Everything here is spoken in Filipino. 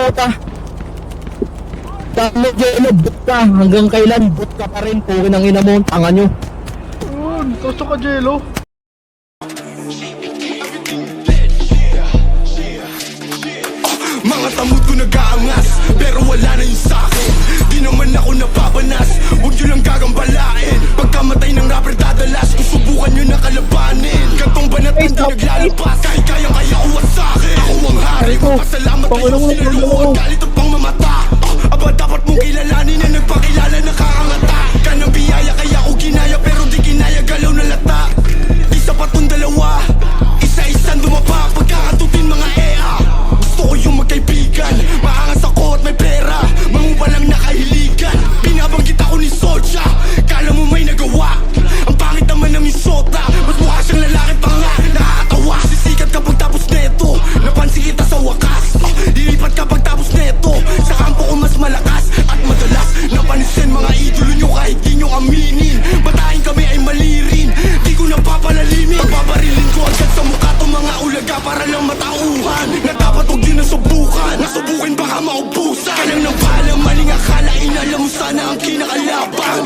puta. Dami Jello, but ka. Hanggang kailan, but ka pa rin. Pukin ang ina mo, tanga nyo. Gusto ka, Jello? Mga tamod ko nag-aangas, pero wala na yung sa'kin. Di naman ako napapanas, huwag nyo lang gagambalain. Pagkamatay ng rapper dadalas, kung subukan nyo na kalabanin. Kantong banat hindi naglalabas, kahit kayang-kaya uwas sa'kin. Ako ang hari, magpasalamat kayo, sinaluho ang galit at pang mamata. Aba dapat mong kilalanin na nagpakilala nakakangata. Kanang biyaya kaya ko ginaya, pero di ginaya galaw na lata. Di sapat kong dalawa, isa-isang dumapa. Pagkakatutin mga EA, gusto ko yung magkaibigan. Maangas ako at may pera, mangupa lang nakahiligan. Binabanggit ako ni Soja, kala mo may nagawa. Ang pangit naman ng isota, mas mukha siyang lalaki pa nga. Nakakatawa, sisikat kapag tapos neto. Napansin kita sa wakas, lilipat kapag tapos neto. Sa kampo ko mas malakas at madalas napansin mga idolo nyo kahit di nyo aminin. Batahin kami ay mali rin, di ko napapalalimin. Pagbabarilin ko agad sa mukha to mga ulaga para lang matauhan. Na dapat huwag yun nasubukan, nasubukin baka maubusan. Ka lang ng bahala, maling akala, inala mo sana ang kinakalaban.